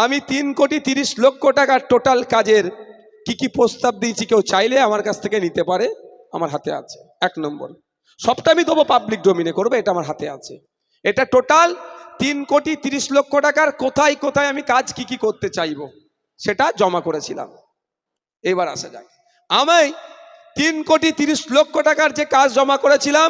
আমি 3,30,00,000 টাকার টোটাল কাজের কি প্রস্তাব দিয়েছি, কেউ চাইলে আমার কাছ থেকে নিতে পারে, আমার হাতে আছে। 1 নম্বর, সবটা আমি দেবো, পাবলিক ডোমিনে করবে, এটা আমার হাতে আছে। এটা টোটাল 3,30,00,000 টাকার কোথায় কোথায় আমি কাজ কি করতে চাইবো সেটা জমা করেছিলাম। এবার আসা যাক, আমি 3,30,00,000 টাকার যে কাজ জমা করেছিলাম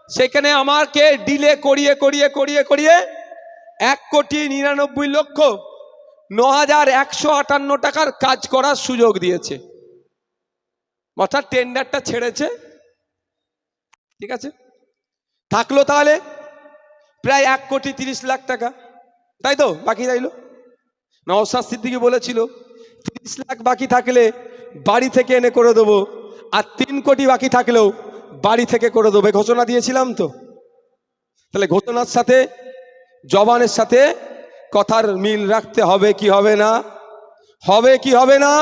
সেখানে আমাকে ডিলে করিয়ে করিয়ে করিয়ে করিয়ে 1,99,09,158 টাকার কাজ করার সুযোগ দিয়েছে। অর্থাৎ টেন্ডারটা ছেড়েছে, ঠিক আছে, থাকলো তাহলে প্রায় 1,30,00,000 টাকা, তাই তো? বাকি রইল। নওশাদ সিদ্দিকী বলেছিল 30 লাখ বাকি থাকলে বাড়ি থেকে এনে করে দেবো, আর 3 কোটি বাকি থাকলেও বাড়ি থেকে করে দেবো, ঘোষণা দিয়েছিলাম তো। তাহলে ঘোষণার সাথে জবানের সাথে কথার মিল রাখতে হবে কি হবে না? হবে কি হবে না?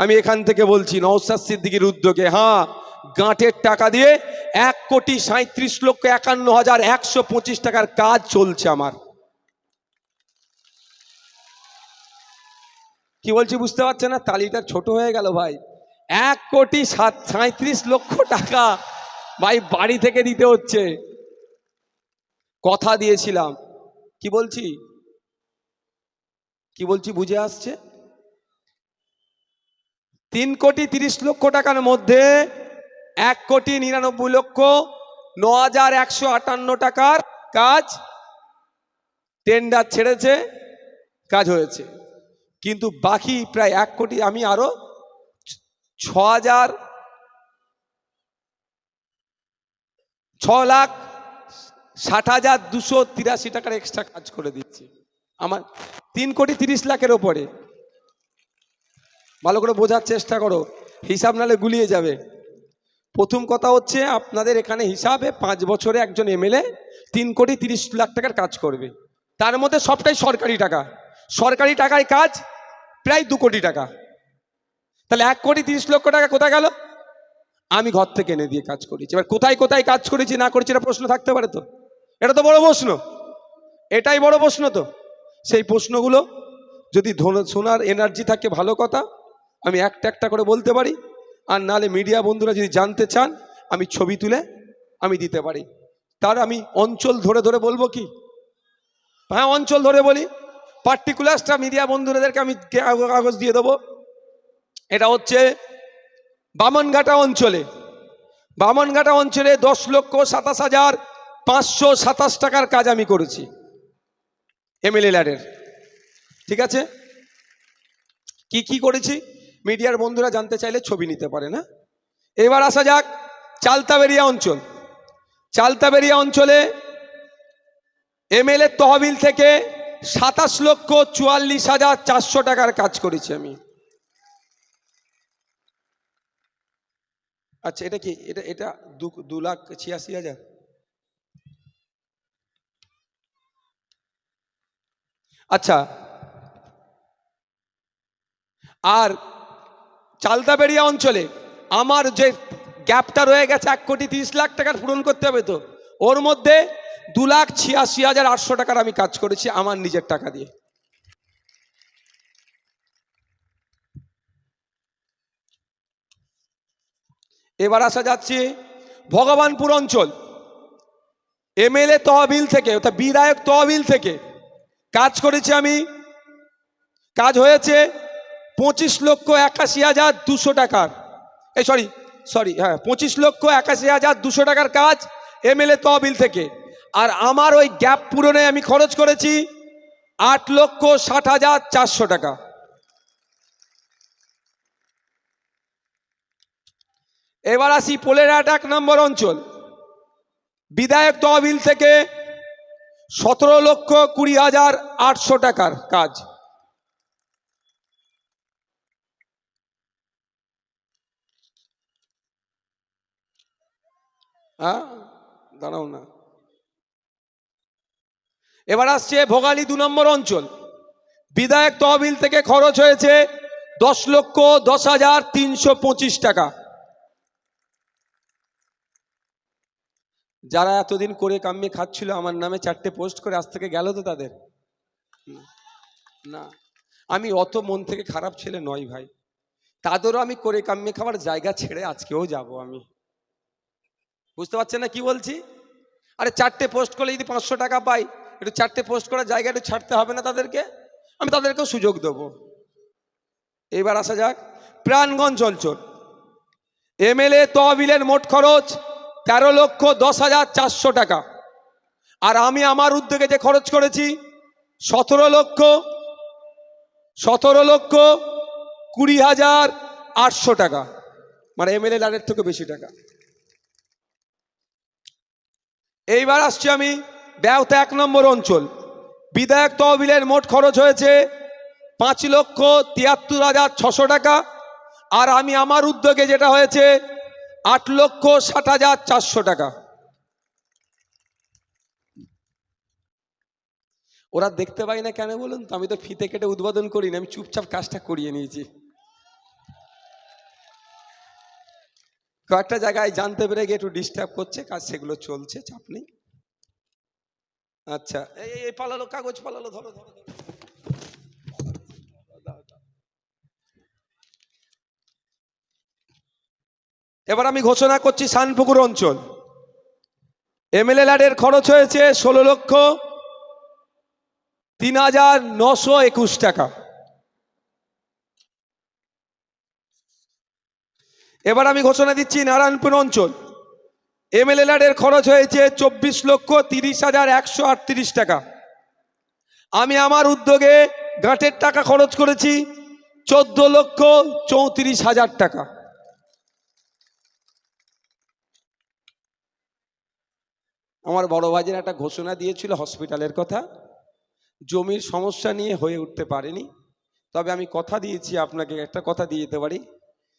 আমি এখান থেকে বলছি, নওশাদ সিদ্দিকীর উদ্যোগে হ্যাঁ, গাঁটের টাকা দিয়ে 1,37,51,125 টাকার কাজ চলছে আমার। কি বলছি বুঝতে পারছে না? তালিটা ছোট হয়ে গেল ভাই। 1,37,00,000 টাকা ভাই বাড়ি থেকে দিতে হচ্ছে। কথা দিয়েছিলাম, কি বলছি বুঝে আসছে? 3,30,00,000 টাকার মধ্যে 1,99,09,158 টাকার কাজ টেন্ডার ছেড়েছে, কাজ হয়েছে। কিন্তু বাকি প্রায় 1 কোটি, আমি আরো 6,60,283 টাকার এক্সট্রা কাজ করে দিচ্ছি আমার 3,30,00,000 ওপরে। ভালো করে বোঝার চেষ্টা করো, হিসাব নালে গুলিয়ে যাবে। প্রথম কথা হচ্ছে, আপনাদের এখানে হিসাবে 5 বছরে একজন এমএলএ 3,30,00,000 টাকার কাজ করবে, তার মধ্যে সবটাই সরকারি টাকা। সরকারি টাকায় কাজ প্রায় 2 কোটি টাকা। তাহলে 1,30,00,000 টাকা কোথায় গেল? আমি ঘর থেকে এনে দিয়ে কাজ করেছি। এবার কোথায় কোথায় কাজ করেছি না করেছি এটা প্রশ্ন থাকতে পারে তো? এটা তো বড় প্রশ্ন, এটাই বড় প্রশ্ন। তো সেই প্রশ্নগুলো যদি শোনার এনার্জি থাকে ভালো কথা, আমি একটা একটা করে বলতে পারি, আর নালে মিডিয়া বন্ধুরা যদি জানতে চান আমি ছবি তুলে আমি দিতে পারি। তার আমি অঞ্চল ধরে ধরে বলবো কি? হ্যাঁ, অঞ্চল ধরে বলি, পার্টিকুলারটা মিডিয়া বন্ধুদেরকে আমি কাগজ দিয়ে দেবো। এটা হচ্ছে বামনঘাটা অঞ্চলে 10,27,527 টাকার কাজ আমি করেছি এমএলএ ল্যাডের। ঠিক আছে, কি কি করেছি মিডিয়ার বন্ধুরা জানতে চাইলে ছবি নিতে পারে না। এবার আসা যাক চালতাবেরিয়া অঞ্চল। চালতাবেরিয়া অঞ্চলে এমএলএ তহবিল থেকে 27,44,400 টাকার কাজ করেছি আমি। আচ্ছা, এটা কি? এটা 2,86,000। আচ্ছা, আর চালতাবেরিয়া অঞ্চলে আমার যে গ্যাপটা রয়ে গেছে 1,30,00,000 টাকার পূরণ করতে হবে, তো ওর মধ্যে 2,86,800 টাকার আমি কাজ করেছি আমার নিজের টাকা দিয়ে। এবার আসা যাচ্ছে ভগবানপুর অঞ্চল। এমএলএ তহবিল থেকে, অর্থাৎ বিধায়ক তহবিল থেকে কাজ করেছি আমি। কাজ হয়েছে 25,81,200 টাকার, হ্যাঁ 25,81,200 টাকার কাজ এমএলএ তহবিল থেকে। আর আমার ওই গ্যাপ পূরণে আমি খরচ করেছি 8,60,400 টাকা। এবার আসি পোলেরহাট 1 নম্বর অঞ্চল। বিধায়ক তহবিল থেকে 17,20,800 টাকার কাজ। হ্যাঁ, দাঁড়াও না। এবার আসছে ভোগালী 2 নম্বর অঞ্চল। বিধায়ক তহবিল থেকে খরচ হয়েছে 10,10,325 টাকা। যারা এতদিন করে কামিয়ে খাচ্ছিল আমার নামে 4টে পোস্ট করে, আজ থেকে গেল তো তাদের। না, আমি অত মন থেকে খারাপ ছেলে নয় ভাই। তাদেরও আমি করে কামিয়ে খাবার জায়গা ছেড়ে আজকেও যাব আমি। বুঝতে পারছেন না কি বলছি? আরে 4টে পোস্ট করলে যদি 500 টাকা পাই, একটু 4টে পোস্ট করার জায়গা একটু ছাড়তে হবে না তাদেরকে? আমি তাদেরকেও সুযোগ দেবো। এবার আসা যাক প্রাণগঞ্জ অঞ্চল। এমএলএ তহবিলের মোট খরচ 13,10,400 টাকা। আর আমি আমার উদ্যোগে যে খরচ করেছি 17,20,800 টাকা, মানে এমএলএ লাডের থেকে বেশি টাকা। এইবার আসছি আমি বেওতা 1 নম্বর অঞ্চল। বিধায়ক তহবিলের মোট খরচ হয়েছে 5,73,600 টাকা। আর আমি আমার উদ্যোগে যেটা হয়েছে 8,60,400 টাকা। ওরা দেখতে পাই না কেন বলুন তো? আমি তো ফিতে কেটে উদ্বোধন করি না, আমি চুপচাপ কাজটা করিয়ে নিয়েছি। কয়েকটা জায়গায় জানতে পেরে গিয়ে একটু ডিস্টার্ব করছে, কাজ সেগুলো চলছে, চাপ নেই। আচ্ছা, এই পালালো, কাগজ পালালো, ধরো ধরো ধরো। এবার আমি ঘোষণা করছি শানপুকুর অঞ্চল। এমএলএ ল্যাডের খরচ হয়েছে 16,03,921 টাকা। এবার আমি ঘোষণা দিচ্ছি নারায়ণপুর অঞ্চল। এমএলএ ল্যাডের খরচ হয়েছে 24,30,138 টাকা। আমি আমার উদ্যোগে গাঁটের টাকা খরচ করেছি 14,34,000 টাকা। আমার বড় ভাইয়ের একটা ঘোষণা দিয়েছিল হসপিটালের কথা, জমির সমস্যা নিয়ে হয়ে উঠতে পারেনি। তবে আমি কথা দিয়েছি, আপনাকে একটা কথা দিয়ে যেতে পারি,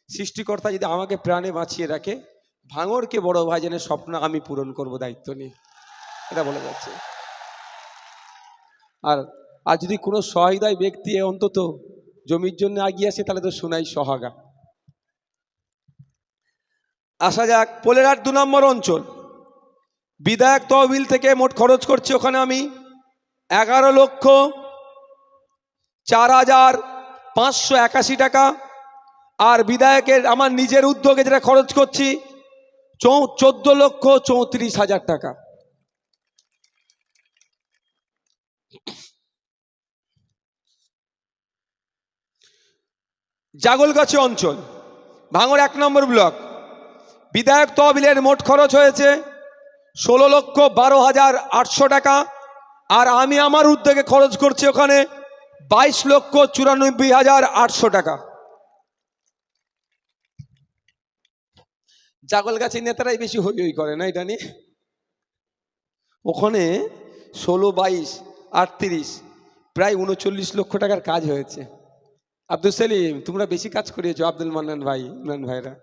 সৃষ্টিকর্তা যদি আমাকে প্রাণে বাঁচিয়ে রাখে, ভাঙড়কে বড় ভাইজানের স্বপ্ন আমি পূরণ করব দায়িত্ব নিয়ে, এটা বলে যাচ্ছে। আর যদি কোনো সহৃদয় ব্যক্তি অন্তত জমির জন্য এগিয়ে আসে, তাহলে তো শোনাই সোহাগা। আসা যাক পোলেরহাট 2 নম্বর অঞ্চল। বিধায়ক তহবিল থেকে মোট খরচ করছি ওখানে আমি 11,04,581 টাকা। আর বিধায়কের আমার নিজের উদ্যোগে যেটা খরচ করছি 14,34,000 টাকা। জাগলগাছি অঞ্চল, ভাঙড় 1 নম্বর ব্লক। বিধায়ক তহবিলের মোট খরচ হয়েছে 16,12,800 টাকা। আর আমি আমার উদ্যোগে খরচ করছি ওখানে 22,94,800 টাকা। জাগলগাছি নেতারাই বেশি হই হই করে না এটা নিয়ে। ওখানে 16, 22, 38 প্রায় 39 লক্ষ টাকার কাজ হয়েছে। আব্দুল সেলিম, তোমরা বেশি কাজ করিয়েছো, আব্দুল মান্নান ভাই, ইমরান ভাইরা।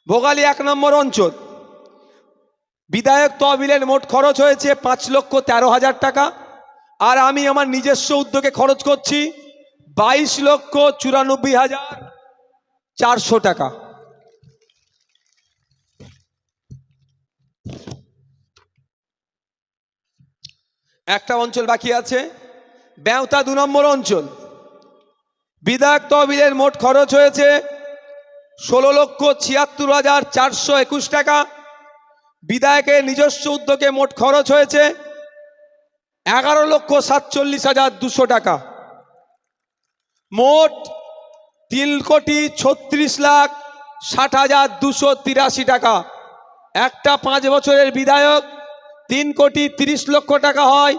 ভোগালী 1 নম্বর অঞ্চল। বিধায়ক তহবিলের মোট খরচ হয়েছে 5,13,000 টাকা। আর আমি আমার নিজস্ব উদ্যোগে খরচ করছি 22,94,400 টাকা। একটা অঞ্চল বাকি আছে, বেওতা 2 নম্বর অঞ্চল। বিধায়ক তহবিলের মোট খরচ হয়েছে 16,76,421 টাকা। বিধায়কের নিজস্ব উদ্যোগে মোট খরচ হয়েছে 11,47,200 টাকা। মোট 3,36,60,283 টাকা। একটা 5 বছরের বিধায়ক 3,30,00,000 টাকা হয়,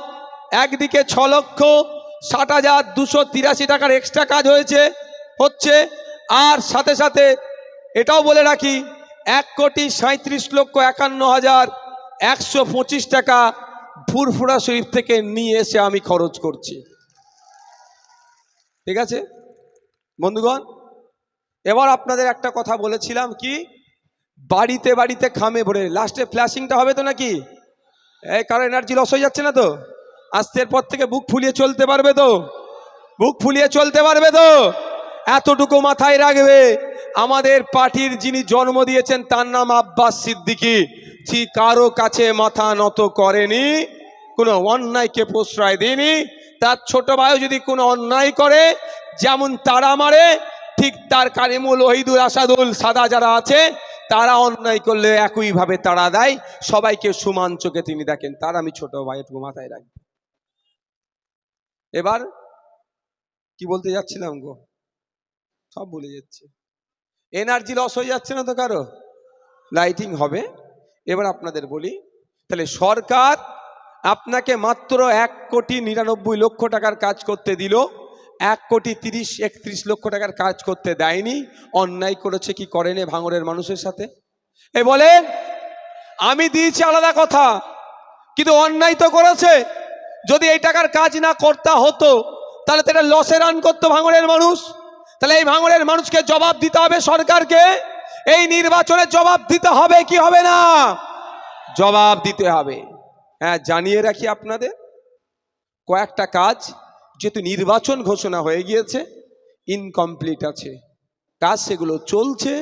একদিকে 6,60,283 টাকার এক্সট্রা কাজ হচ্ছে। আর সাথে সাথে এটাও বলে রাখি 1,37,51,125 টাকা ফুরফুরা শরীফ থেকে নিয়ে এসে আমি খরচ করছি। ঠিক আছে বন্ধুগণ, এবার আপনাদের একটা কথা বলেছিলাম কি, বাড়িতে বাড়িতে খামে ভরে লাস্টে ফ্ল্যাশিংটা হবে তো নাকি? এই কারো এনার্জি লস হয়ে যাচ্ছে না তো? আজকের পর থেকে বুক ফুলিয়ে চলতে পারবে তো? বুক ফুলিয়ে চলতে পারবে তো? এতটুকু মাথায় রাখবে, আমাদের পার্টির যিনি জন্ম দিয়েছেন তার নাম আব্বাস সিদ্দিকী। কারো কাছে মাথা নত করেনি, কোনো অন্যায়কে প্রশ্রয় দিইনি। তার ছোট ভাইও যদি কোনো অন্যায় করে, যেমন তারা মারে, ঠিক তার কারিমুল, ওহিদুল, আসাদুল, সাদা যারা আছে তারা অন্যায় করলে একইভাবে তারা দেয়। সবাইকে সমান চোখে তিনি দেখেন। তার আমি ছোট ভাই, একটু মাথায় রাখবো। এবার কি বলতে যাচ্ছিলাম গো, সব ভুলে যাচ্ছে। এনার্জি লস হয়ে যাচ্ছে না তো কারো? লাইটিং হবে। এবার আপনাদের বলি, তাহলে সরকার আপনাকে মাত্র 1,99,00,000 টাকার কাজ করতে দিল, 1,30,31,00,000 টাকার কাজ করতে দেয়নি। অন্যায় করেছে কি করেনি ভাঙড়ের মানুষের সাথে? এ বলেন। আমি দিয়েছি আলাদা কথা, কিন্তু অন্যায় তো করেছে। যদি এই টাকার কাজ না করতে হতো তাহলে তো এটা লসে রান করতো ভাঙড়ের মানুষ। তাহলে এই ভাঙড়ের মানুষকে জবাব দিতে হবে সরকারকে। এই নির্বাচনে জবাব দিতে হবে কি হবে না? জবাব দিতে হবে। হ্যাঁ, জানিয়ে রাখি আপনাদের, কয়েকটা কাজ যেহেতু নির্বাচন ঘোষণা হয়ে গিয়েছে, ইনকমপ্লিট আছে কাজ, সেগুলো চলছে।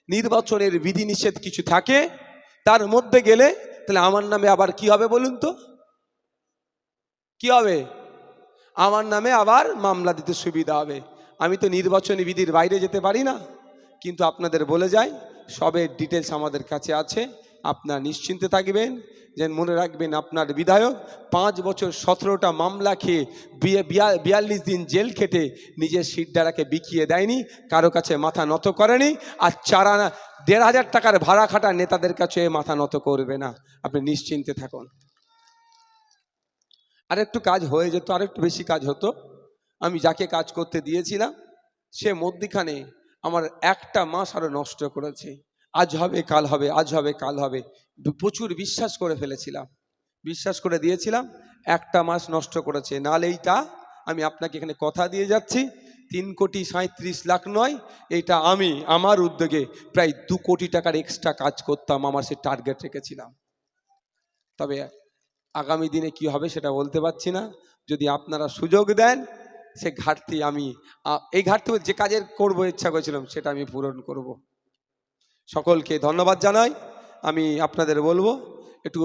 নির্বাচনের বিধিনিষেধ কিছু থাকে, তার মধ্যে গেলে তাহলে আমার নামে আবার কি হবে বলুন তো? কি হবে? আমার নামে আবার মামলা দিতে সুবিধা হবে। আমি তো নির্বাচনী বিধির বাইরে যেতে পারি না। কিন্তু আপনাদের বলে যাই, সবের ডিটেলস আমাদের কাছে আছে। আপনারা নিশ্চিন্তে থাকবেন। যে মনে রাখবেন, আপনার বিধায়ক 5 বছর 17টা মামলা খেয়ে 42 দিন জেল খেটে নিজের সিটডারাকে বিকিয়ে দেয়নি, কারো কাছে মাথা নত করেনি। আর 1,500 টাকার ভাড়া খাটা নেতাদের কাছে মাথা নত করবে না। আপনি নিশ্চিন্তে থাকুন। আরেকটু কাজ হয়ে যেত, আরেকটু বেশি কাজ হতো। আমি যাকে কাজ করতে দিয়েছিলাম সে মধ্যিখানে আমার একটা মাস আরো নষ্ট করেছে। আজ হবে কাল হবে, আজ হবে কাল হবে, প্রচুর বিশ্বাস করে ফেলেছিলাম, বিশ্বাস করে দিয়েছিলাম, একটা মাস নষ্ট করেছে। নাহলে এইটা আমি আপনাকে এখানে কথা দিয়ে যাচ্ছি, 3,37,00,000 নয়, এটা আমি আমার উদ্যোগে প্রায় 2 কোটি টাকার এক্সট্রা কাজ করতাম। আমার সে টার্গেট রেখেছিলাম। তবে আগামী দিনে কি হবে সেটা বলতে পারছি না। যদি আপনারা সুযোগ দেন, সে ঘাটতি আমি এই ঘাটতি যে কাজের করবো ইচ্ছা করেছিলাম সেটা আমি পূরণ করব। সকলকে ধন্যবাদ জানাই। আমি আপনাদের বলবো একটু